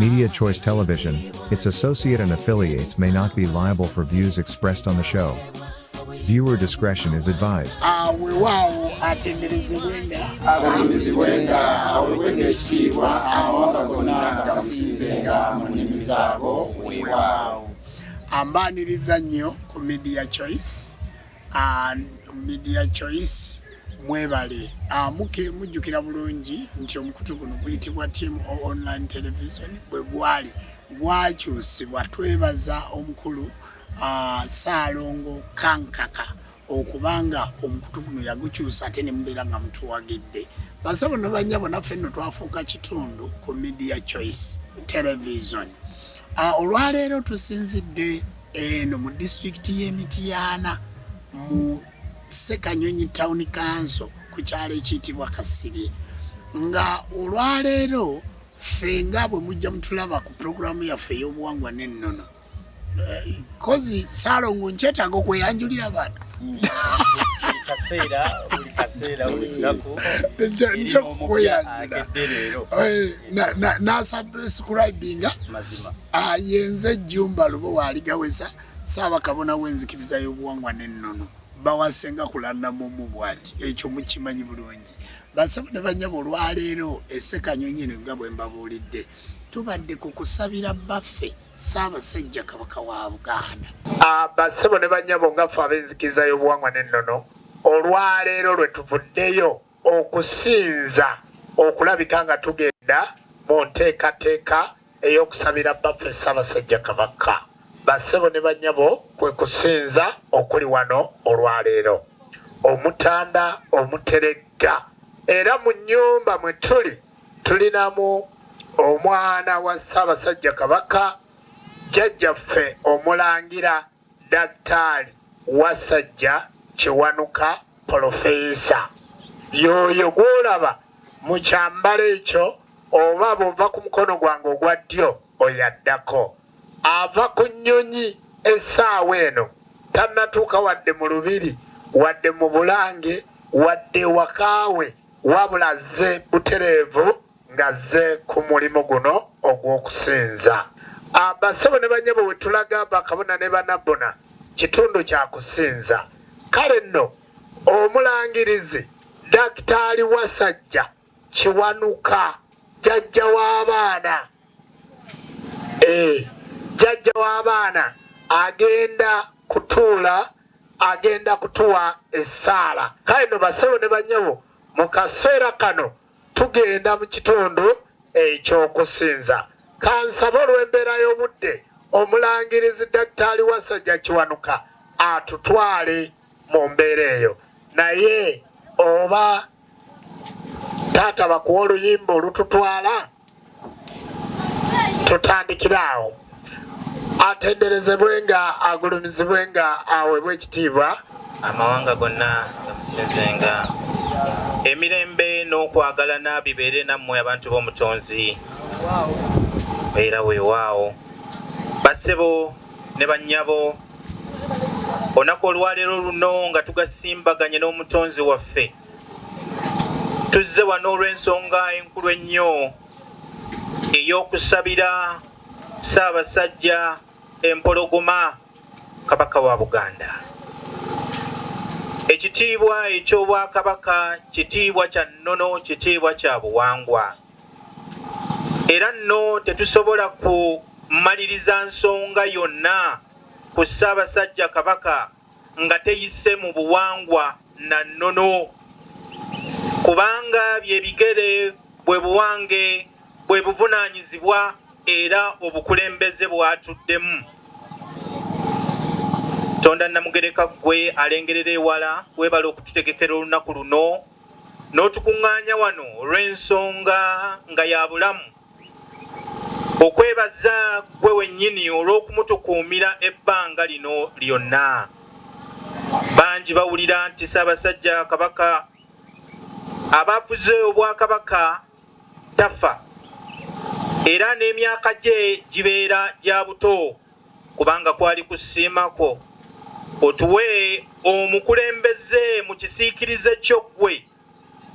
Media Choice Television, its associate and affiliates may not be liable for views expressed on the show. Viewer discretion is advised. Weewaawo atenderezebwenga awebwenga ekitiibwa amawanga gonna gamusinzenga mu nnimi zaabo weewaawo. Ambaaniriza nnyo ku Media Choice. Media Choice mwebale. Mujjukira bulungi nti omukutu guno guyitibwa Team Online Television bwe gwakyusibwa. Twebaza omukulu Saalongo Kankaka okubanga omukutu guno yagukyusa ate ne mubeera nga mutuwagidde. Basabo ne banyabo naffe nno twafuuka kitundu ku Media Choice Television. Olwaleero tusinzidde eno mu disitulikiti y'Emityana mu Ssekanyonyi Town Council ku kyalo ekiyitibwa Kasirye. Nga olwaleero ffe nga bwe mujja mutulaba ku pulogulaamu yaffe ey'obuwangwa n'ennono. Kozi Saalongo nkyetaaga okweyanjulira bantu. Buli kaseera olinaku nasubscribinga yenze Jumba Lubo waligaweza Ssaabakabona w'enzikiriza y'obuwangwa n'ennono bawasenga kulandamu mu bwati ekyo mukimanyi bulungi. Basabo ne banyabo olwaleero Essekanyonyi nga bwe mbabuulidde tubadde ku kusabira baffe Ssaabasajja Kabaka wa Buganda. Basabo ne banyabo nga ffe ab'enzikiriza y'obuwangwa n'ennono olwaleero lwe tuvuddeyo okusinza okulabika nga tugenda mu nteekateeka ey'okusabira baffe Ssaabasajja Kabaka. Basabo ne banyabo kwe kusinza okuli wano olwaleero Omutanda Omuteregga. Era mu nnyumba mwe tulinamu omwana wa Ssaabasajja Kabaka jjajjaffe Omulangira Daktaali Wasajja Kiwanuka Profesa. Y'oyo gw'olaba mu kyambalo ekyo oba bw'ova ku mukono gwange ogwa ddyo oyaddako. Ava ku nnyonyi essaawa eno tannatuuka wadde mu Lubiri wadde mu Bulange wadde wakaawe wabula azze butereevu ng'azze ku mulimu guno ogw'okusinza. Basabo ne banyabo we tulaga bakabona ne banabbona kitundu kya kusinza. Kale nno omulangirizi Daktaali Wasajja Kiwanuka jjajja w'abaana jjajja w'abaana agenda kutuwa essaala. Kale nno basabo ne banyabo mu kaseera kano tugenda mu kitundu eky'okusinza. Kansabe olw'embeera y'obudde omulangirizi Daktaali Wasajja Kiwanuka atutwale mu mbeera eyo. Naye oba taata bakuwa oluyimba olututwala tutandikira awo. Atenderezebwenga agulumizibwenga aweebwe ekitiibwa. Amawanga gonna gamusinzenga. Emirembe n'okwagalana bibeere nammwe abantu b'omutonzi. Beera weewaawo. Basebo ne bannyabo olunaku olwaleero luno nga tugasimbaganye n'omutonzi waffe. Tuzze wano olw'ensonga enkulu ennyo ey'okusabira Ssaabasajja Empologoma Kabaka wa Buganda. Ekitiibwa eky'Obwakabaka kitiibwa kya nnono, kitiibwa kya buwangwa. Era nno tetusobola kumaliriza nsonga yonna ku Ssaabasajja Kabaka nga teyise mu buwangwa na nnono. Kubanga bye bigere bwe buwange bwe buvunaanyizibwa era obukulembeze bwatuddemu. Tonda Namugereka gwe alengerera ewala weebala okututegekera olunaku luno n'otukuŋŋaanya wano olw'ensonga nga ya bulamu. Okwebaza gwe wennyini olw'okumutukuumira ebbanga lino lyonna. Bangi bawulira nti Ssaabasajja Kabaka abafuze Obwakabaka tafa era n'emyaka gye gibeera gya buto kubanga kwali kusiimako otuwe omukulembeze mu kisiikirize kyo gwe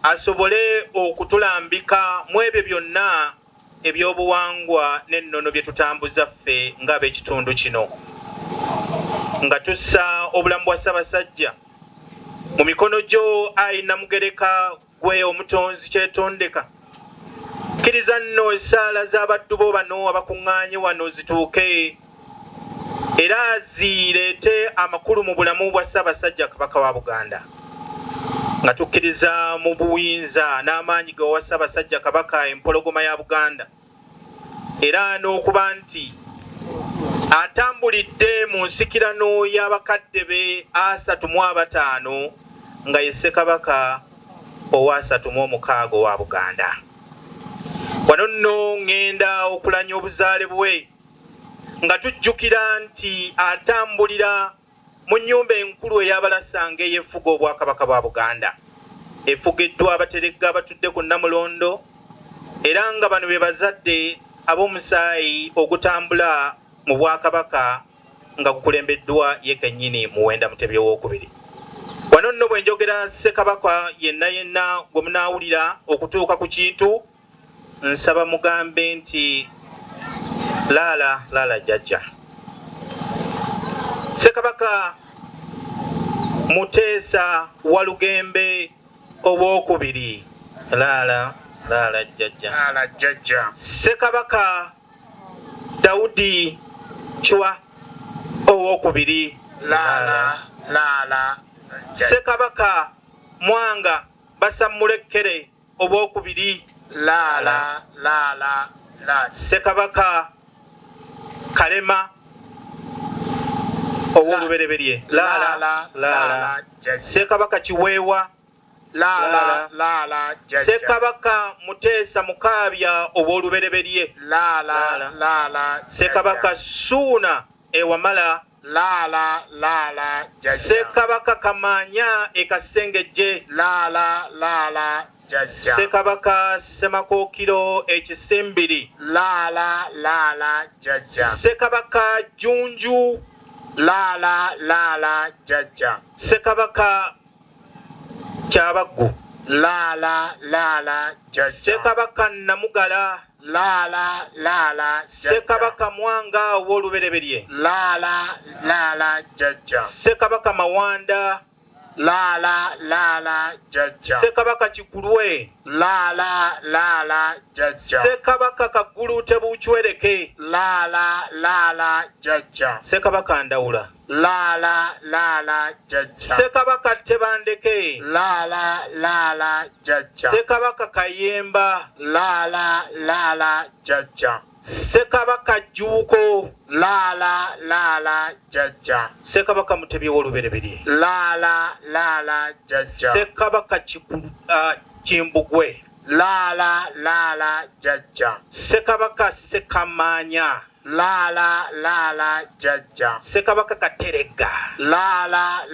asobole okutulambika mu ebyo byonna ebyobuwangwa n'ennono bye tutambuza ffe ng'ab'ekitundu kino nga tussa obulamu bwa Ssaabasajja mu mikono gyo Ayi Namugereka gwe omutonzi kyetondeka. Kkiriza nno essaala z'abaddu bo bano abakuŋŋaanye wano zituuke era zireete amakulu mu bulamu bwa Ssaabasajja Kabaka wa Buganda, nga tukkiriza mu buyinza n'amaanyi ge wa Ssaabasajja Kabaka empologoma ya Buganda, era n'okuba nti atambulidde mu nsikirano y'abakadde be 35 nga ye Ssekabaka owa 36 wa Buganda. Wano nno ŋŋenda okulanya obuzaale bwe nga tujjukira nti atambulira mu nnyumba enkulu ey'abalasanga eyefuga obwakabaka bwa Buganda, efugiddwa abateregga abatudde ku Namulondo, era nga bano be bazadde ab'omusaayi ogutambula mu bwakabaka nga gukulembeddwa ye kennyini Muwenda Mutebi II. Wano nno bwe njogera Ssekabaka yenna gwe munaawulira okutuuka ku kintu, nsaba mugambe nti laala jjajja. Ssekabaka Muteesa Walugembe II, laala jjajja. Ssekabaka Daudi Chwa II, laala. Ssekabaka Mwanga Basamulekere II, laala. Ssekabaka Kalema ow'olubereberye, laala. Ssekabaka Kiweewa, laala. Ssekabaka Muteesa Mukaabya ow'olubereberye, laala. Ssekabaka Suuna Ewamala, laala. Ssekabaka Kamaanya Ekasengejje, laala. Ssekabaka Semakookiro Ekisimbiri, laala. Ssekabaka Junju, laala. Ssekabaka Kyabaggu, laala. Ssekabaka Namugala, laala. Ssekabaka Mwanga ow'olubereberye, laala. Ssekabaka Mawanda, laala. Ssekabaka Kikulwe, laala. Ssekabaka Kagulu Tebuuchwereke, laala. Ssekabaka Ndawula, laala. Ssekabaka Tebandeke, laala. Ssekabaka Kayemba, laala. Ssekabaka Jjuuko, laala. Ssekabaka Mutebi w'olubereberye, laala. Ssekabaka Kimbugwe, laala. Ssekabaka Sekamaanya, laala. Ssekabaka Kateregga, laala.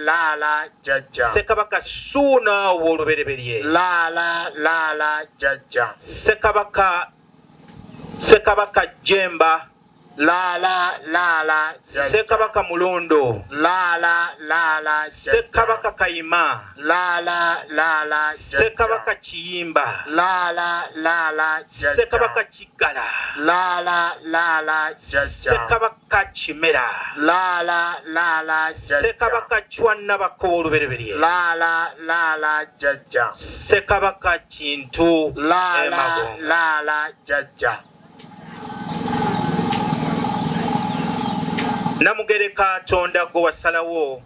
Ssekabaka Suuna ow'olubereberye, laala. Ssekabaka Jemba, laala. Ssekabaka Mulondo, laala. Ssekabaka Kayima, laala. Ssekabaka Kiyimba, laala. Ssekabaka Kigala, laala. Ssekabaka Kimera, laala. Ssekabaka Chwannabako olubereberye, laala. Ssekabaka Kintu, laala. Namugereka Katonda gwe wasalawo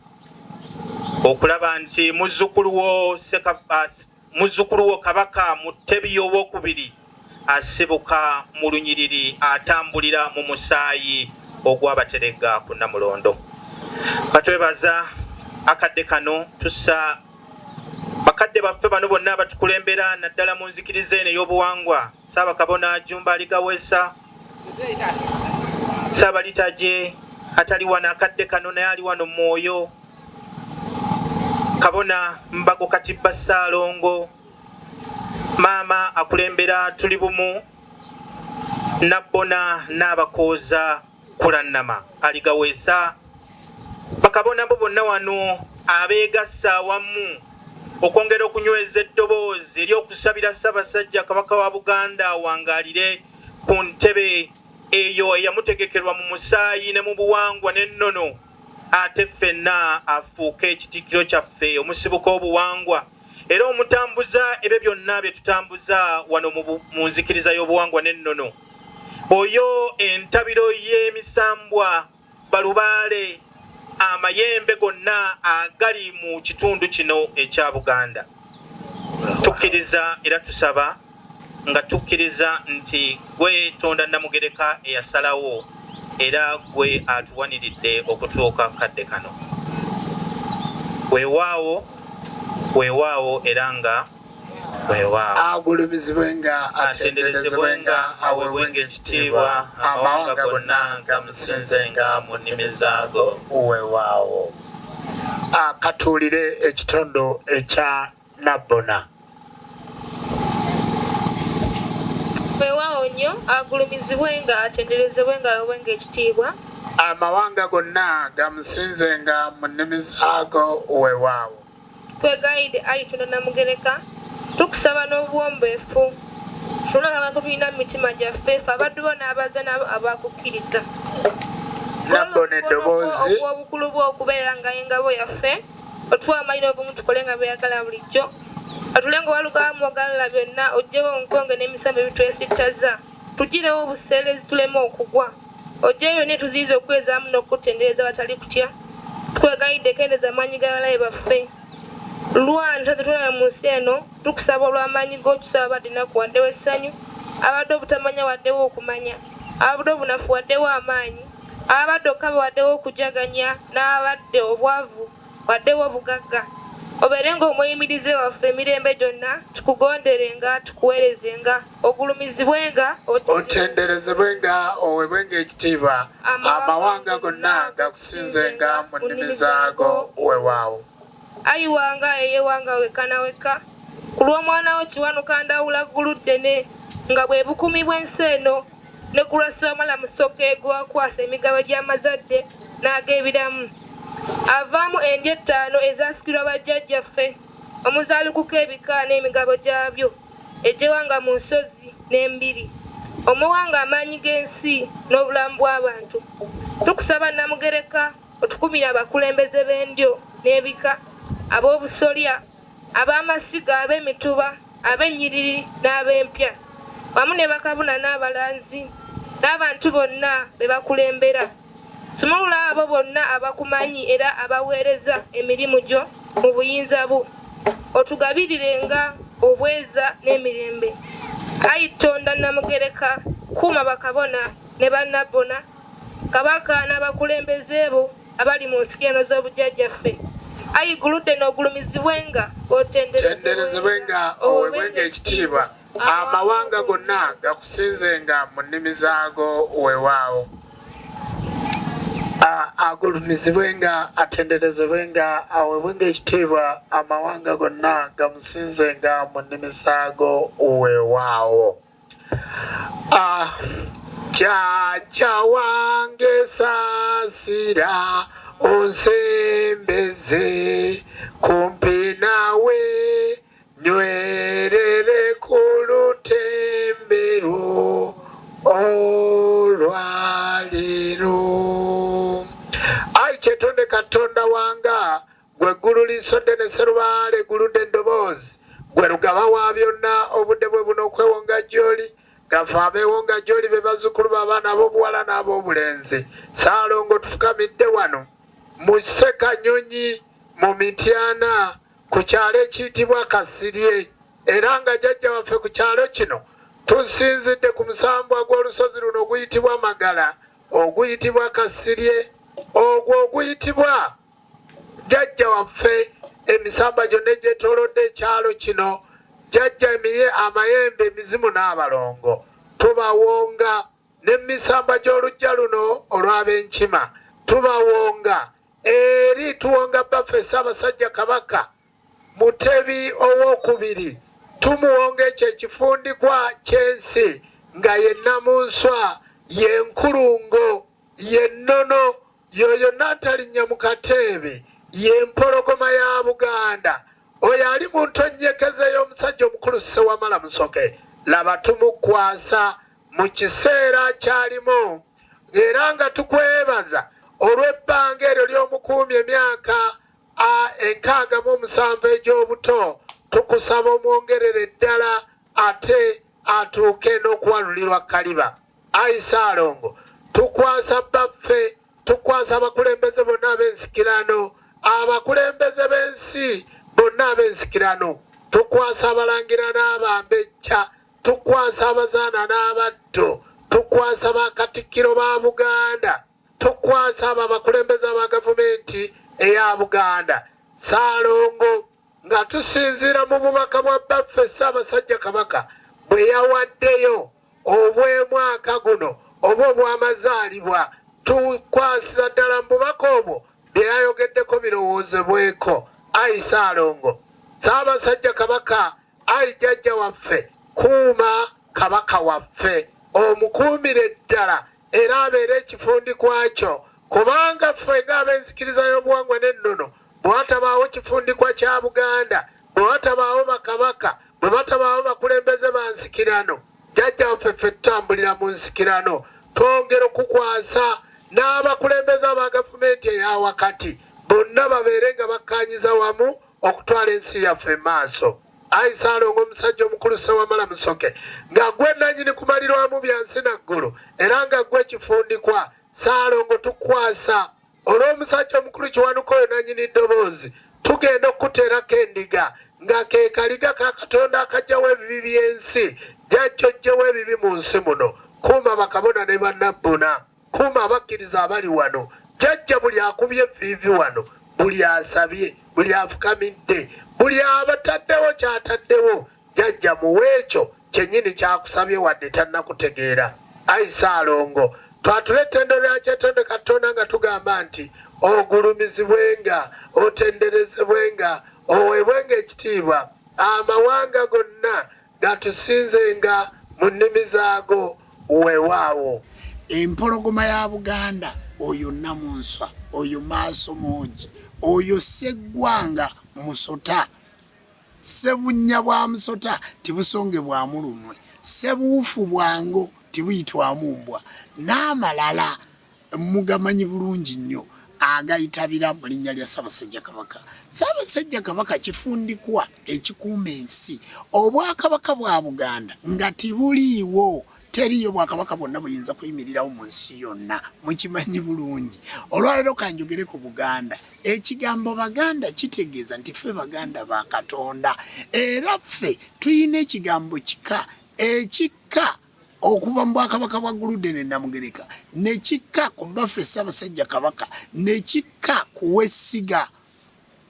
okulaba nti muzzukulu wo Kabaka Mutebi II asibuka mu lunyiriri atambulira mu musaayi ogw'abateregga ku Namulondo. Batwebaza akadde kano tussa bakadde baffe bano bonna abatukulembera naddala mu nzikiriza eno ey'obuwangwa, Ssaabakabona Jumba Aligawesa, Ssaabalitaje atali wano akadde kano naye ali wano mwoyo, Kabona Mbago Katibba Ssaalongo, Maama akulembera Tuli Bumu, Nabbona n'abakooza Kulannama Aligawesa, bakabona bo bonna wano abeegassa awamu okwongera okunyweza eddoboozi ery'okusabira Ssaabasajja Kabaka wa Buganda awangaalire ku ntebe eyo eyamutegekerwa mu musaayi ne mu buwangwa n'ennono, ate ffenna afuuka ekitikkiro kyaffe, omusibuka obuwangwa era omutambuza ebyo byonna bye tutambuza wano mu nzikiriza y'obuwangwa n'ennono. Oyo entabiro y'emisambwa, balubaale, amayembe gonna agali mu kitundu kino ekya Buganda. Tukkiriza era tusaba nga tukkiriza nti gwe Tonda Namugereka eyasalawo era gwe atuwaniridde okutuuka kadde kano. Weewaawo era nga weewaawo. Agulumizibwenga, atenderezebwenga, aweebwenga ekitiibwa, amawanga gonna gamusinzenga mu nnimi zaago. Weewaawo. Katuulire ekitondo ekya Nabbona. Weewaawo nnyo, agulumizibwenga, atenderezebwenga, aweebwenga ekitiibwa, amawanga gonna gamusinzenga mu nnimi zaago. Weewaawo. Twegayidde Ayi Tonda Namugereka, tukusaba n'obuwombeefu tulaba abantu tulina mu mitima gyaffe, ffe abaddu bo n'abaza nabo abakukkiriza. Nabbona eddoboozi obukulu bwo okubeera nga engabo yaffe, otuwa amalina obumu tukole nga beeyagala bulijjo, otulenga walugamu ogalala byonna, oggyewo onkonge n'emisambo ebitwesittaza, tugirewo obuseerezi tuleme okugwa, oggyeyo ne tuziyiza okwezaamu n'okutendereza batali kutya. Twegayidde kendeeza amaanyi g'abalabe baffe, lwani tuzitwala mu nsi eno, tukusaba olw'amaanyi g'otusaba badde naku waddewo essanyu, abadde obutamanya waddewo okumanya, abadde obunafu waddewo amaanyi, abadde okabe waddewo okujaganya, n'abadde obwavu waddewo obugagga. Obeerenga omuyimirize waffe emirembe gyonna, tukugonderenga, tukuweerezenga, ogulumizibwenga, otenderezebwenga, oweebwenga ekitiibwa, amawanga gonna gakusinzenga mu nnimi zaago. Weewaawo. Ayi wanga eyewanga weka na weka, ku lw'omwana wo Kiwanuka Ndawula Gguluddene, nga bwe bukumi bw'ensi eno ne ku lwa Ssaabamala Musoke gwakwasa emigabo gy'amazadde n'ag'ebiramu, avaamu endya 5 ezaasikirwa bajjajjaffe, omuzaalikuko ebika n'emigabo gyabyo, egyewanga mu nsozi n'embiri, omuwanga amaanyi g'ensi n'obulamu bw'abantu. Tukusaba Namugereka otukumire abakulembeze b'endyo n'ebika, ab'obusolya, ab'amasiga, ab'emituba, ab'ennyiriri n'ab'empya, wamu ne bakabuna n'abalanzi n'abantu bonna be bakulembera. Sumulula abo bonna abakumanyi era abaweereza emirimu gyo mu buyinza bwo, otugabirirenga obweza n'emirembe. Ayi Tonda Namugereka, kuuma bakabona ne bannabbona, kabaka n'abakulembeze bo abali mu nsiki eno z'obujjajjaffe. Ayi Guludde n'ogulumizibwenga, otenderezebwenga, oweebwenga ekitiibwa, amawanga gonna gakusinzenga mu nnimi zaago. Weewaawo. Agulumizibwenga, atenderezebwenga, aweebwenga ekitiibwa, amawanga gonna gamusinzenga mu nnimi zaago. Weewaawo. Jjajja wange saasira onsembeze, kumpi nawe nywerere ku lutembero olwaleero. Ayi Kyetonde Katonda wanga, gwe ggulu lisodde ne Serubaale Guludde eddoboozi, gwe Lugaba wa byonna, obudde bwe buno okwewonga gy'oli, gaffe abeewonga gy'oli be bazzukulu b'abaana ab'obuwala n'ab'obulenzi. Ssaalongo tufukamidde wano mu Ssekanyonyi mu Mityana ku kyalo ekiyitibwa Kasirye, era nga jjajja waffe ku kyalo kino tusinzidde ku musambwa gw'olusozi luno oguyitibwa Magala, oguyitibwa Kasirye, ogwo oguyitibwa jjajja waffe emisamba gyonna egyetoolodde ekyalo kino, jjajja amayembe, emizimu n'abalongo. Tubawonga n'emisamba gy'olujja luno olw'ab'enkima, tubawonga eri tuwonga baffe Ssaabasajja Kabaka Mutebi owookubiri, tumuwonga ekyo ekifundikwa ky'ensi nga ye Nnamunswa, ye Nkulungo, ye Nnono, y'oyo n'atalinnya mu kateebe, ye Mpologoma ya Buganda, oyo ali mu ntonyekeze y'omusajja omukulu Ssewamala Musoke. Laba tumukwasa mu kiseera kyalimu era nga tukwebaza olw'ebbanga eryo ly'omukuumi emyaka 67 egy'obuto. Tukusaba omwongerere ddala ate atuuke n'okuwalulirwa Kaliba. Ayi Ssaalongo, tukwasa baffe, tukwasa abakulembeze bonna ab'ensikirano, abakulembeze b'ensi bonna ab'ensikirano, tukwasa abalangira n'abambejja, tukwasa abazaana n'abaddo, tukwasa bakatikkiro ba Buganda, tukwasa abo abakulembeze aba gavumenti eya Buganda. Ssaalongo, nga tusinziira mu bubaka bwa baffe Ssaabasajja Kabaka bwe yawaddeyo obw'emwaka guno oba obw'amazaalibwa, tukwasira ddala mu bubaka obwo bye yayogeddeko birowoozebweko. Ayi Ssaalongo, Ssaabasajja Kabaka, ayi jjajja waffe, kuuma Kabaka waffe, omukuumire ddala era abeere ekifundikwa kyo, kubanga ffe ng'ab'enzikiriza y'obuwangwa n'ennono bwe watabaawo kifundikwa kya Buganda, bwe watabaawo bakabaka, bwe watabaawo bakulembeze ba nsikirano, jjajja waffe ffe tutambulira mu nsikirano. Twongera okukwasa n'abakulembeze aba gavumenti eya wakati bonna babeere nga bakkaanyiza wamu okutwala ensi yaffe maaso. Ayi Ssaalongo, omusajja omukulu Ssewamala Musoke, nga gwe nannyini kumalirwamu bya nsi na ggulu era nga gwe kifundikwa. Ssaalongo, tukwasa olw'omusajja omukulu Kiwanuka oyo nannyini ddoboozi, tugenda okuteerako endiga nga ke kaliga ka Katonda akajjawo ebibi by'ensi. Jjajja ojjewo ebibi mu nsi muno, kuuma bakabona ne bannabbuna, kuuma abakkiriza abali wano. Jjajja buli akubye evviivi wano, buli asabye, buli afukamidde, buli abataddewo kyataddewo, jjajja muwe ekyo kyennyini kyakusabye wadde tannakutegeera. Ayi Ssaalongo, twatula ettendo lya kyetonde Katonda nga tugamba nti ogulumizibwenga, otenderezebwenga, oweebwenga ekitiibwa, amawanga gonna gatusinzenga mu nnimi zaago weewaawo. Empologoma ya Buganda, oyo Namunswa, oyo Maaso Moogi, oyo Sseggwanga Musota, Ssebunnya bwa Musota tibusonge bwa mulunwe, Ssebuufu bwango tibuyitwamu mbwa, n'amalala mugamanyi bulungi nnyo agayitabira mu linnya lya Ssaabasajja Kabaka. Ssaabasajja Kabaka kifundikwa ekikuuma ensi. Obwakabaka bwa Buganda nga tibuliiwo, teriyo bwakabaka bwonna buyinza kuyimirirawo mu nsi yonna, mukimanyi bulungi. Olwaleero kanjogere ku Buganda. Ekigambo Baganda kitegeeza nti ffe Baganda ba Katonda, era ffe tuyina ekigambo kika, ekikka okuva mu bwakabaka bwa Gulude ne Namugereka, ne kikka ku baffe Ssaabasajja Kabaka, ne kikka ku Wessiga,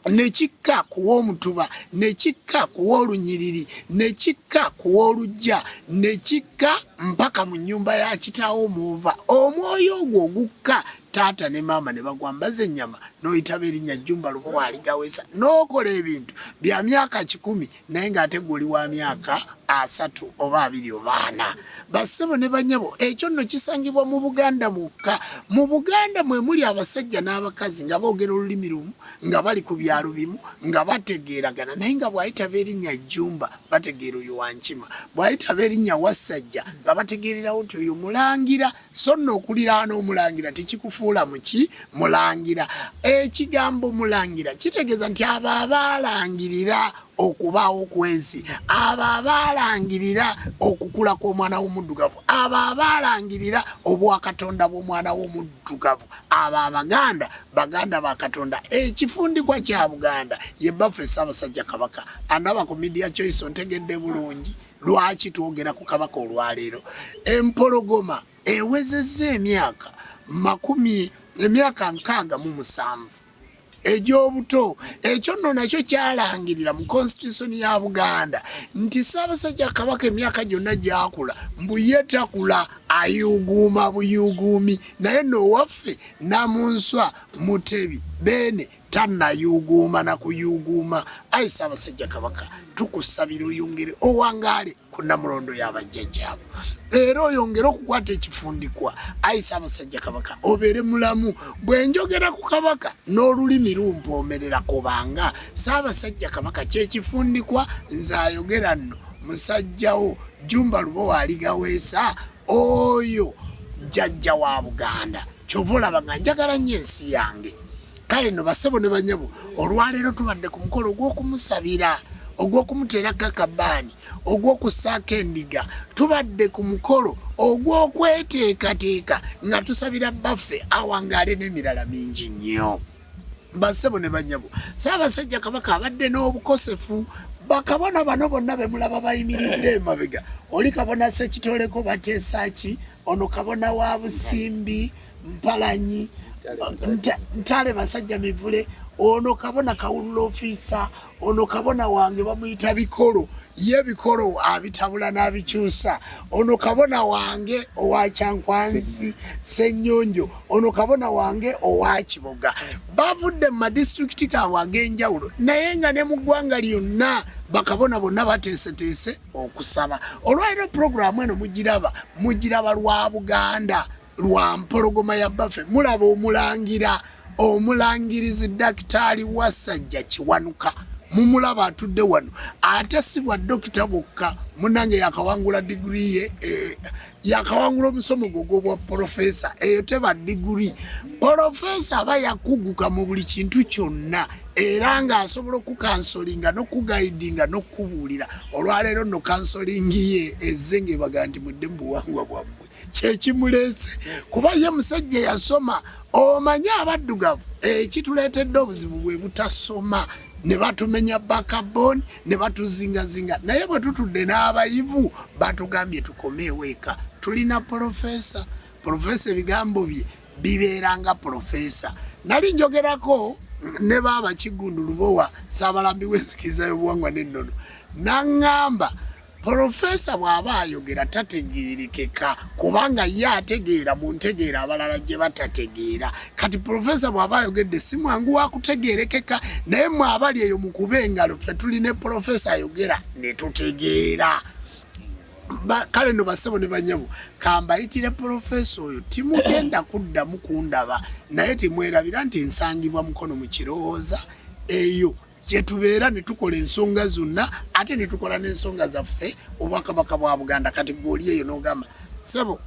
ne kikka ku W'Omutuba, ne kikka ku W'Olunyiriri, ne kikka ku W'Olujja, ne kikka mpaka mu nnyumba ya kitaawo Muva. Omwoyo ogwo ogukka taata ne maama ne bagwa mbaze ennyama, n'oyitaba erinnya Jjumba Lubowa Aligaweesa, n'okola ebintu bya myaka 10 naye ng'ate gwe oli wa myaka 3 oba 2 oba 4. Bassebo ne banyabo, ekyo nno kisangibwa mu Buganda mwokka. Mu Buganda mwe muli abasajja n'abakazi nga boogera olulimi lumu, nga bali ku byalo bimu, nga bategeeragana, naye nga bw'ayitaba erinnya Jjumba bategeera oyo Wankima, bw'ayitaba erinnya Wassajja nga bategeererawo nti oyo Mulangira. So nno okuliraana Omulangira tekikufuula muki Mulangira. Ekigambo Mulangira kitegeeza nti abo abaalangirira okubaawo kw'ensi, abo abaalangirira okukula kw'omwana w'omuddugavu, abo abaalangirira obwakatonda bw'omwana w'omuddugavu, abo Abaganda, Baganda ba Katonda. Ekifundikwa kya Buganda ye baffe Ssaabasajja Kabaka. Andaba ku Media Choice ontegedde bulungi lwaki twogera ku Kabaka olwaleero. Empologoma ewezezza emyaka 67 egy'obuto. Ekyo nno nakyo kyalangirira mu constitution ya Buganda nti Ssaabasajja Kabaka emyaka gyonna gyakula mbu ye takula, ayuguuma buyuguumi, naye nno waffe Namunswa Mutebi Beene tannayuguuma na kuyuguuma. Ayi Ssaabasajja Kabaka, tukusabira oyongere owangaale ku Namulondo y'abajjajjaabo, era oyongere okukwata ekifundikwa. Ayi Ssaabasajja Kabaka, obeere mulamu. Bwe njogera ku Kabaka n'olulimi lumpoomerera kubanga Ssaabasajja Kabaka kyekifundikwa. Nze ayogera nno musajjawo Jjumba Lubowa Aligaweesa, oyo jjajja wa Buganda kyova olaba nga njagala nnyo ensi yange. Kale no basebo ne banyabo olwaleero tubadde ku mukolo ogw'okumusabira ogw'okumuteerako akabaani ogw'okusaako endiga tubadde ku mukolo ogw'okweteekateeka nga tusabira baffe awangaale n'emirala mingi nnyo. Basebo ne banyabo Ssaabasajja Kabaka abadde n'obukosefu bakabona bano bonna be mulaba bayimiridde emabega oli kabona Ssekitoleko bateesaki ono kabona wa Busimbi Mpalanyi Ntale Basajja Mivule ono kabona Kawulula Ofiisa ono kabona wange bamuyita Bikolo ye Bikolo abitabula n'abikyusa ono kabona wange owa Kyankwanzi Ssennyonjo ono kabona wange owa Kiboga bavudde mu madistricti gaabwe ag'enjawulo naye nga ne mu ggwanga lyonna bakabona bonna bateeseteese okusaba. Olwaliro puroguramu eno mugiraba lwa Buganda lwa mpologoma ya baffe mulaba omulangirizi Dakitaali Wasajja Kiwanuka mumulaba atudde wano ate si bwa dokita bokka munange yakawangula diguri ye yakawangula omusomo gw'obwa profesa eyo teba diguri profesa aba yakuguka mu buli kintu kyonna era nga asobola okukansolinga n'okugaidinga n'okubuulira olwaleero no kansolingi ye ezenge baga nti mudde mu buwangwa bwammwe kyekimuleese kuba ye musajja yasoma omanye abaddugavu ekituleetedde obuzibu bwe butasoma ne batumenya bakaboni ne batuzingazinga naye bwe tutudde n'abayivu batugambye tukomeewo eka tulina profesa ebigambo bye bibeeranga profesa nali njogerako ne baba Kigundu Lubowa Saabalambi w'enzikiza y'obuwangwa n'ennono naŋŋamba profesa bw'aba ayogera tategeerekeka kubanga ye ategeera mu ntegeera abalala gye batategeera kati profesa bw'aba ayogedde si mwangu wa kutegeerekeka naye mwe abali eyo mu kuba engalo ffe tuli ne profesa ayogera ne tutegeera. Kale no basebo ne banyabo kambayitire profesa oyo timugenda kuddamu kundaba naye timwerabira nti nsangibwa mukono mu kirowooza eyo gye tubeera ne tukola ensonga zonna ate ne tukola n'ensonga zaffe obwakabaka bwa Buganda kati gw'oli eyo n'ogamba sebo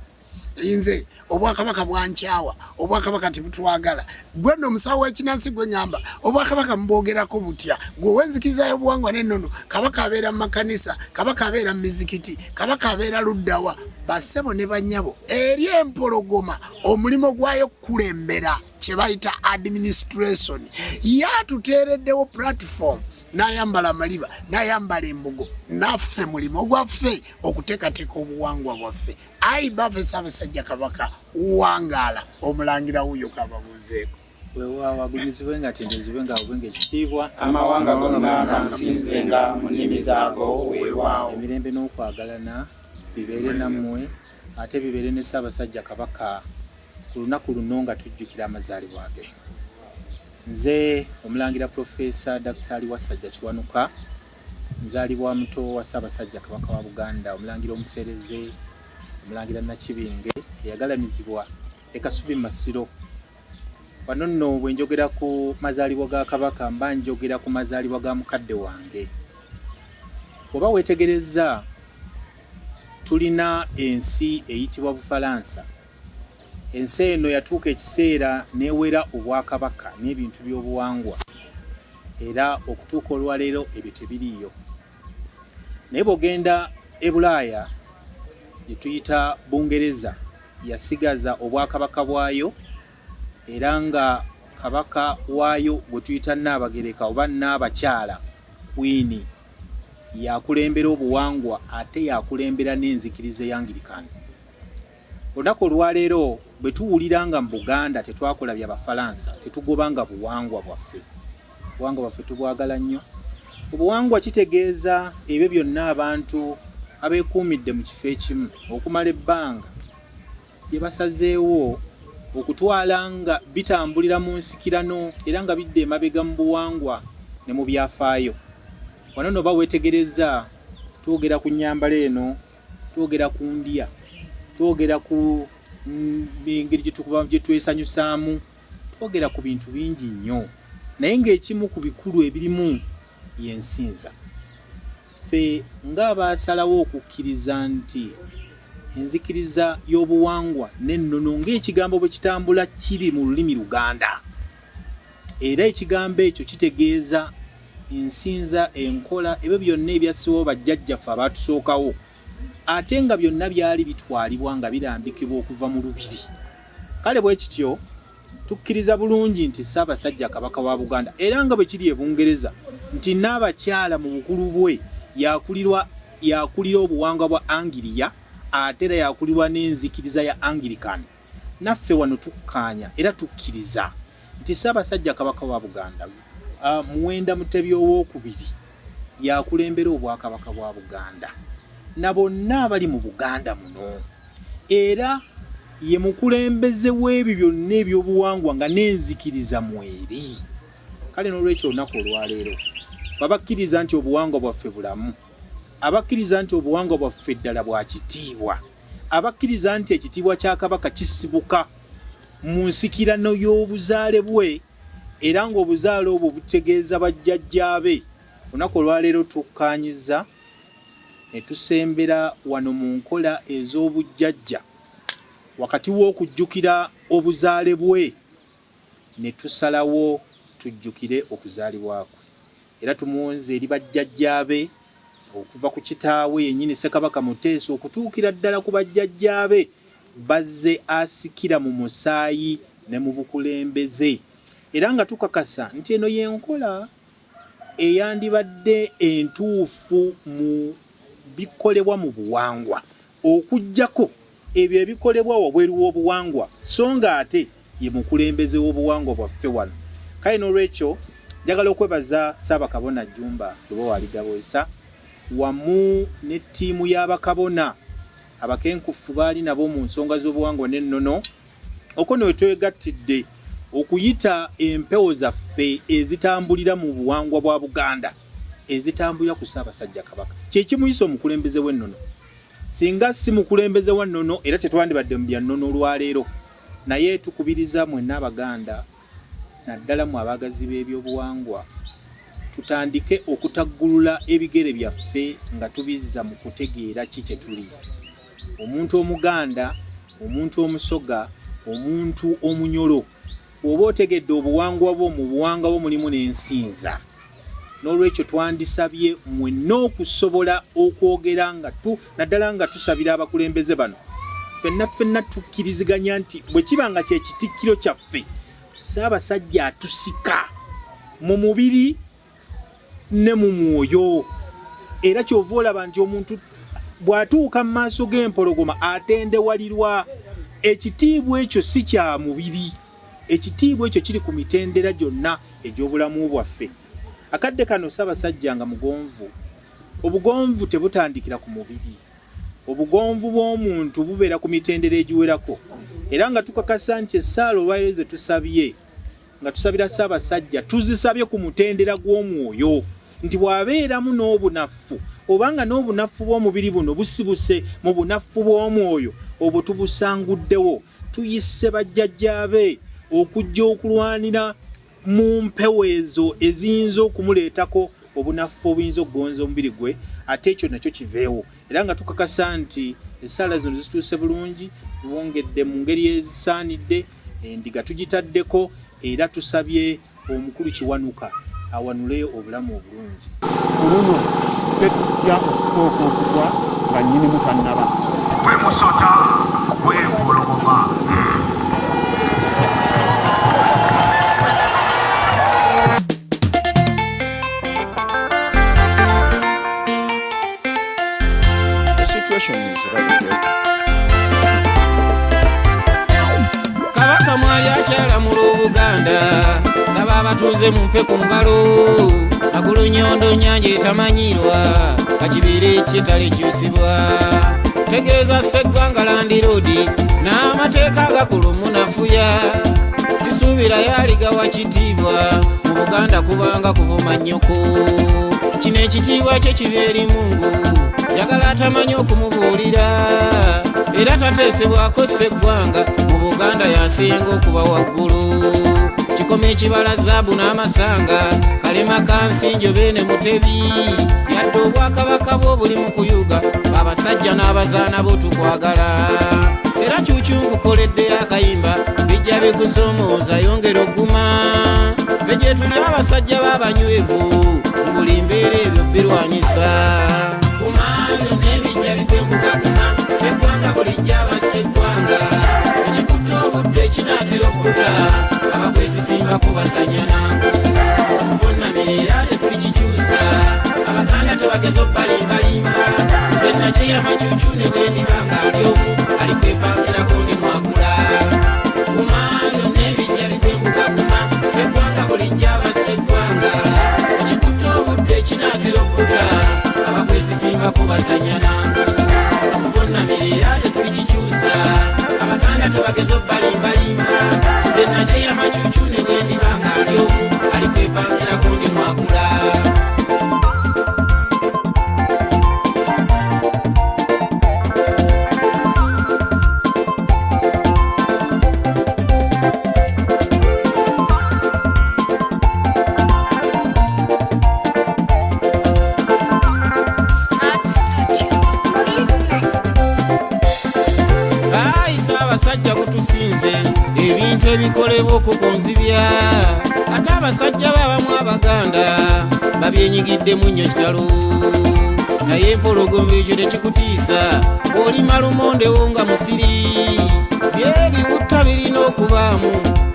nze obwakabaka bwankyawa obwakabaka tibutwagala gwe nno omusawo w'ekinansi gwe ngamba obwakabaka mubwogerako butya gwe w'enzikiriza y'obuwangwa n'ennono kabaka abeera mu makanisa kabaka abeera mu mizikiti kabaka abeera luddawa basebo ne banyabo eri empologoma omulimo gwayo kulembera kye bayita administration yatuteereddewo platform n'ayambala amaliba n'ayambala embugo naffe mulimo gwaffe okuteekateeka obuwangwa bwaffe ayi baffe Ssaabasajja Kabaka wangaala omulangira wuyo kababuuzeeko weewaawo agumizibwe nga tendezibwe nga obwenge ekitiibwa amawanga gonna gamusinzenga mu nnimi zaago weewaawo emirembe n'okwagalana bibeere nammwe ate bibeere ne Ssaabasajja Kabaka ku lunaku luno nga tujjukira amazaalibwa ge. Nze omulangira Profesa Dakitaali Wasajja Kiwanuka nzaalibwa muto wa Ssaabasajja Kabaka wa Buganda omulangira omusereze omulangira Nakibinge eyagalamizibwa e Kasubi Masiro. Wano nno bwe njogera ku mazaalibwa ga Kabaka mba njogera ku mazaalibwa ga mukadde wange. Oba weetegereza tulina ensi eyitibwa Bufalansa. Ensi eno yatuuka ekiseera n'ewera obwakabaka n'ebintu by'obuwangwa era okutuuka olwaleero ebyo tebiriiyo. Naye bw'ogenda e Bulaaya gye tuyita Bungereza yasigaza obwakabaka bwayo era nga kabaka waayo gwe tuyita Nnaabagereka oba Nnaabakyala Queen yakulembera obuwangwa ate yakulembera n'enzikiriza ey'Anglikani. Olunaku olwaleero bwe tuwulira nga mu Buganda tetwakola bya Bafalansa tetugobanga buwangwa bwaffe. Obuwangwa bwaffe tubwagala nnyo. Obuwangwa kitegeeza ebyo byonna abantu abeekuumidde mu kifo ekimu okumala ebbanga bye basazeewo okutwala nga bitambulira mu nsikirano era nga bidde emabega mu buwangwa ne mu byafaayo. Wano no baweetegereza twogera ku nnyambala eno, twogera ku ndya, twogera ku engeri gye twesanyusaamu, twogera ku bintu bingi nnyo naye ng'ekimu ku bikulu ebirimu y'ensinza. Ffe ng'abaasalawo okukkiriza nti enzikiriza y'obuwangwa n'ennono ng'ekigambo bwe kitambula kiri mu lulimi Luganda. Era ekigambo ekyo kitegeeza ensinza, enkola, ebyo byonna ebyasseewo bajjajjaffe abaatusookawo, ate nga byonna byali bitwalibwa nga birambikibwa okuva mu lubiri. Kale bwe kityo tukkiriza bulungi nti Ssaabasajja Kabaka wa Buganda era nga bwe kiri e Bungereza nti n'abakyala mu bukulu bwe yakulira obuwangwa bwa Angiriya ate era yakulirwa n'enzikiriza ya Anglican. Naffe wano tukkaanya era tukkiriza nti Ssaabasajja Kabaka wa Buganda Muwenda Mutebi owookubiri yakulembera obwakabaka bwa Buganda na bonna abali mu Buganda muno, era ye mukulembeze w'ebyo byonna eby'obuwangwa nga n'enzikiriza mweri. Kale n'olwekyo olunaku olwaleero babakkiriza nti obuwangwa bwaffe bulamu, abakkiriza nti obuwangwa bwaffe ddala bwa kitiibwa, abakkiriza nti ekitiibwa kya Kabaka kisibuka mu nsikirano y'obuzaale bwe era ng'obuzaale obwo butegeeza bajjajjaabe. Olunaku olwaleero tukkaanyiza ne tusembera wano mu nkola ez'obujjajja wakati w'okujjukira obuzaale bwe ne tusalawo tujjukire okuzaalibwa kwe era tumuwonze eri bajjajjaabe okuva ku kitaawe yennyini Ssekabaka Muteesa okutuukira ddala ku bajjajjaabe bazze asikira mu musaayi ne mu bukulembeze, era nga tukakasa nti eno y'enkola eyandibadde entuufu mu bikolebwa mu buwangwa okuggyako ebyo ebikolebwa wabweru w'obuwangwa, so nga ate ye mukulembeze w'obuwangwa bwaffe wano. Kale n'olwekyo njagala okwebaza Ssaabakabona Jjumba Lubowa wamu ne ttiimu y'abakabona abakenkufu baali nabo mu nsonga z'obuwangwa n'ennono okono we twegattidde okuyita empewo zaffe ezitambulira mu buwangwa bwa Buganda ezitambulira ku Ssaabasajja Kabaka. Kye kimuyisa omukulembeze w'ennono. Singa si mukulembeze w'ennono era tetwandibadde mu bya nnono olwaleero, naye tukubiriza mwenna Abaganda naddala mu abagazi b'ebyobuwangwa tutandike okutaggulula ebigere byaffe nga tubizza mu kutegeera ki kye tuli. Omuntu Omuganda, omuntu Omusoga, omuntu Omunyolo, oba otegedde obuwangwa bwo, mu buwangwa bwo mulimu n'ensinza. N'olwekyo twandisabye mwenna okusobola okwogera nga naddala nga tusabira abakulembeze bano ffenna tukkiriziganya nti bwe kiba nga kye kitikkiro kyaffe Ssaabasajja atusika mu mubiri ne mu mwoyo, era kyova olaba nti omuntu bw'atuuka mu maaso g'empologoma atendewalirwa. Ekitiibwa ekyo si kya mubiri, ekitiibwa ekyo kiri ku mitendera gyonna egy'obulamu bwaffe. Akadde kano Ssaabasajja nga mugonvu. Obugonvu tebutandikira ku mubiri, obugonvu bw'omuntu bubeera ku mitendera egiwerako, era nga tukakasa nti essaala olwaleero ze tusabye nga tusabira Ssaabasajja tuzisabye ku mutendera gw'omwoyo nti bw'abeeramu n'obunafu obanga n'obunafu bw'omubiri buno busibuse mu bunafu bw'omwoyo obwo tubusanguddewo, tuyise bajjajjaabe okujja okulwanira mu mpewo ezo eziyinza okumuleetako obunafu obuyinza okugonza omubiri gwe, ate ekyo nakyo kiveewo. Era nga tukakasa nti essaala zino zituuse bulungi, tuwongedde mu ngeri ezisaanidde, endiga tugitaddeko, era tusabye omukulu Kiwanuka awanule obulamu obulungi. Luno tetujja okusooka okugwa nga nnyinimu tannaba. Bwe musota bwempologoma. The situation is rather great. Kabaka mwali akyala mu Buganda, saba abatuuze mumpe ku ngalo, agulu nyondo nyanja etamanyirwa, kakibiri kitali kyusibwa, tegeeza Sseggwanga Land Road n'amateeka agakulu munafuya, sisuubira yaligawa kitiibwa mu Buganda kubanga kuvuma nnyoko, kino ekitiibwa kye kiba eri Mungu, njagala atamanyi okumubuulira, era tateesebwako Sseggwanga mu Buganda yasinga okuba waggulu. kikome ekibala zaabu n'amasanga kalema kansinjo beene mutebi yadde obwakabaka bwo buli mu kuyuga abasajja n'abazaana bo tukwagala era kyukyu nkukoledde akayimba bijja bikusoomooza yongera ogguma ffe gye tuli abasajja b'abanywevu mu buli mbeera ebyo birwanyisa kumaayo n'ebijja bigwembuka kuma seggwanga bulijja abaseggwanga ekikutte obudde kinaatera okkuta abakwesisimbako basanyana okuvunamirira tetuli kikyusa abaganda tebageza obbalimbalimba nze nakyeya macucu ne bwe ndiba nga ali omu alikwepangirako ndi mwagula kumaayo n'ebijja bigwembuka kuma seggwanga bulijja abaseggwanga ekikutte obudde kinaatera okkuta abakwesisimbako basanyana okuvunamirira tetuli kikyusa abaganda tebageza obbalimbalimba nze nakyeya macucu ne bwe ndiba nga ali omu alikwepangirako ndi mwagula abasajja kutusinze ebintu ebikolebwa okukunzibya ate abasajja b'abamu abaganda babyenyigiddemu nnyo kitalo naye empologombe ekyo tekikutiisa olima lumondewo nga musiri byebiwutta birina okubaamu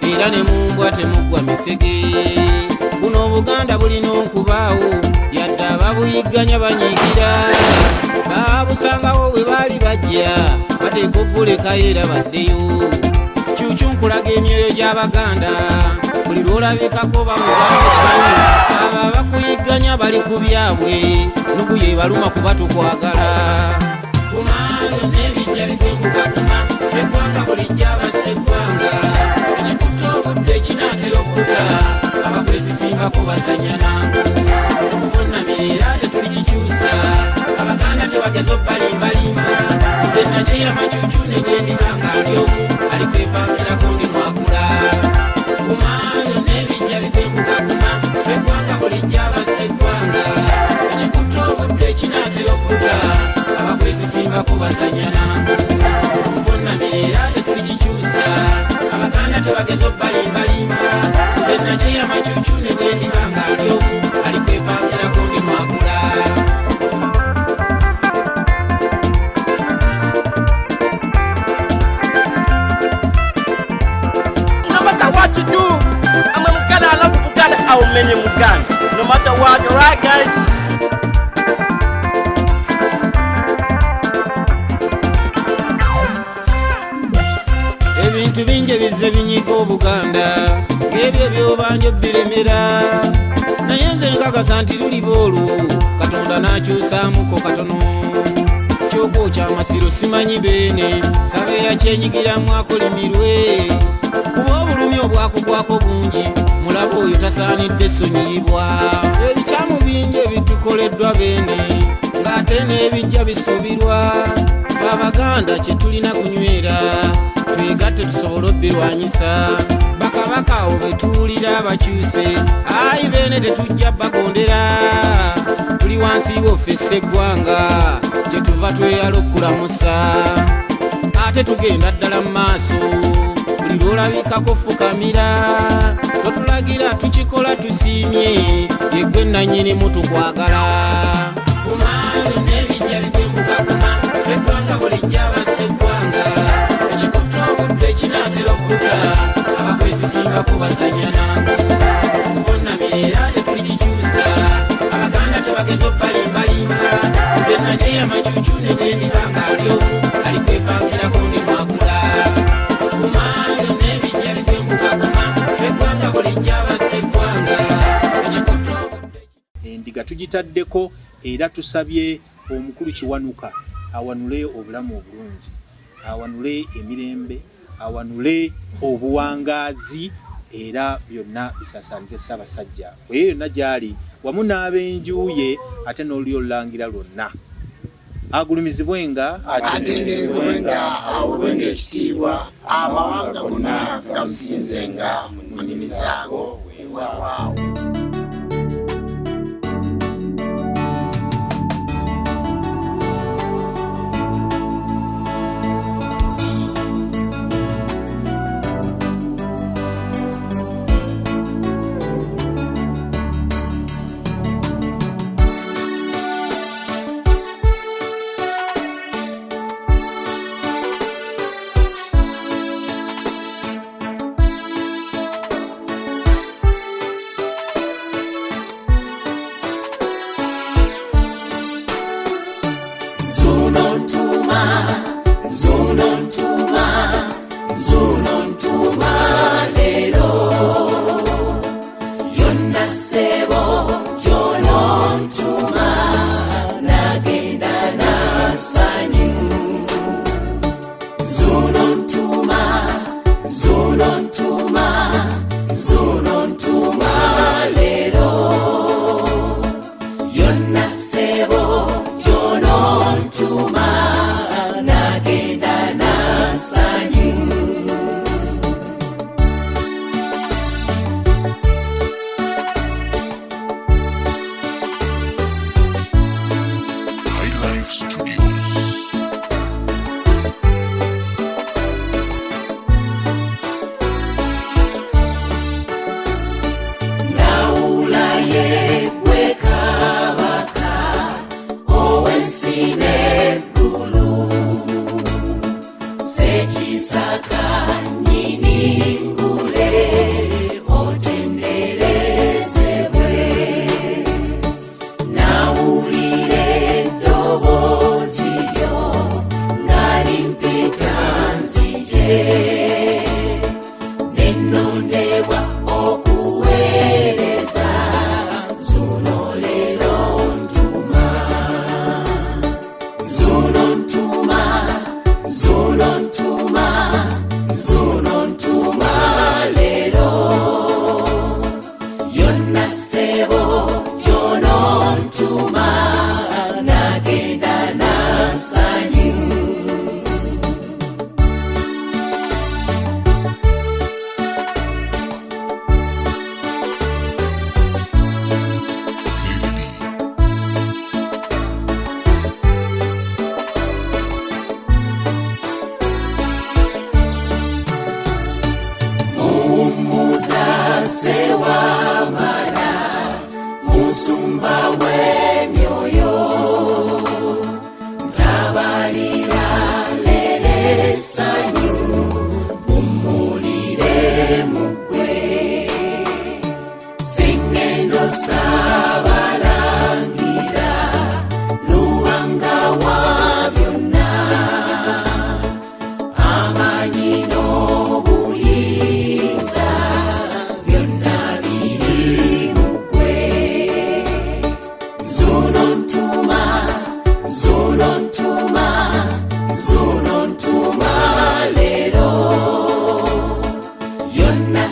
era ne mu mbwa temuggwa misege buno obuganda bulina okubaawo yadde ababuyigganya banyiigira baabusangawo bwe baali bajja bateeka obbulekayo era baddeyo kyukyu nkulaga emyoyo gy'abaganda buli lwolabikako bamuganda essanyu abo abakuyigganya bali ku byabwe nuguye baluma kuba tukwagala kumaayo n'ebijja bigwembuka kuma seggwanga bulijja abaseggwanga ekikutte obudde kinaatera okkuta abakwesisimbako basanyana okuvunamirira tetuli kikyusa abaganda tebageza obbalimbalimba nze nakyeya macucu ne bwe ndiba nga ali omu alikwepangirako ndi mwagula kumaayo n'ebijja bigwembuka kuma seggwanga bulijja abaseggwanga ekikutte obudde kinaatera okkuta abakwesisimbako basanyana okuvunamirira tetuli kikyusa abaganda tebageza obbalimbalimba nze nakyeya macucu ne bwe ndiba nga ali omu alikwepangirako ndi mwagula what you do. I'm a Muganda, I love Muganda, I'll many Muganda. No matter what, alright guys? ebintu bingi bizze binyiga obuganda ng'ebyo byobanja biremera naye nze nkakasa nti luli boolwo katonda n'akyusaamuko katono ky'okwokya amasiro simanyi beene saba eyakyenyigiramu akolimirwe kuba obulumi obwakugwako bungi mulaba oyo tasaanidde sonyiibwa ebikyamu bingi ebitukoleddwa beene ng'ate n'ebijja bisuubirwa abaganda kye tulina kunywera twegatte tusobole obbirwanyisa bakabaka awo betuwulira abakyuse ayi beene tetujja bagondera tuli wansi woffe seggwanga gye tuva tweyala okulamusa ate tugenda ddala mu maaso buli lwolabikako fukamira totulagira tukikola tusiimye yeggwe nannyinimu tukwagala kumaayo n'ebijja bigwembuka kuma seggwanga bulijja abaseggwanga ekikutte obudde kinaatera okkuta abakwesisimbako basanyana okuvunamirira tetuli kikyusa abaganda tebageza obbalimbalimba nze nakyeya macucu ne bwe ndiba nga ali omu alikwepangirako ndi mwagula kumaayo n'ebijja bigwembuka kuma seggwanga bulijja abaseggwanga ekikutte obudde endiga tugitaddeko era tusabye omukulu Kiwanuka awanule obulamu obulungi awanule emirembe awanule obuwangaazi era byonna bisasanire Ssaabasajja bwe yonna gyali wamu n'ab'enju ye ate n'olulyo olulangira lwonna agulumizibwenga atendeezebwenga awulwenga ekitiibwa amawanga gonna gamusinzenga mu nnimi zaago weewaawo. Zuno ntuma lero yonna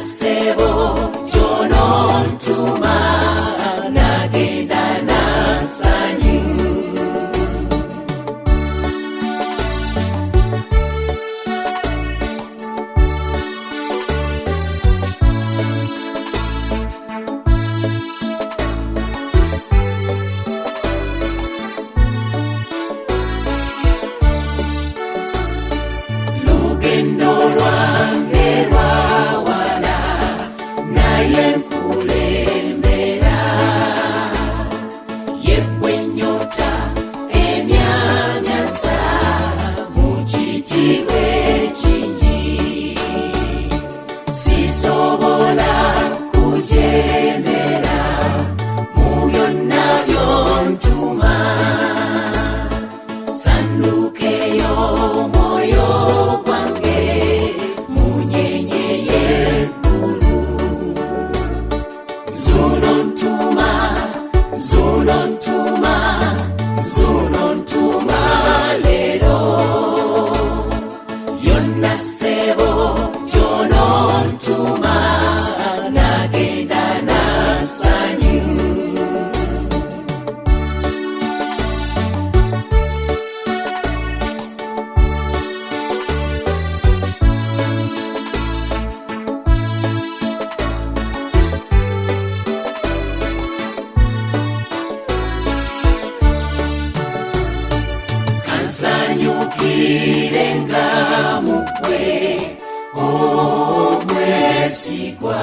yesigwa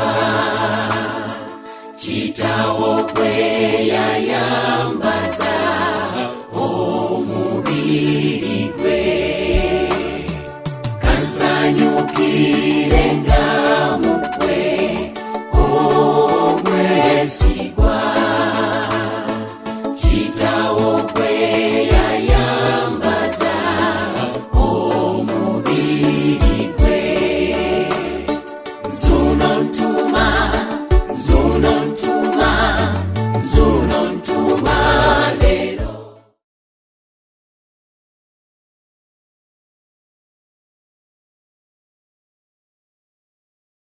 chitawo kwe yayambaza omubiri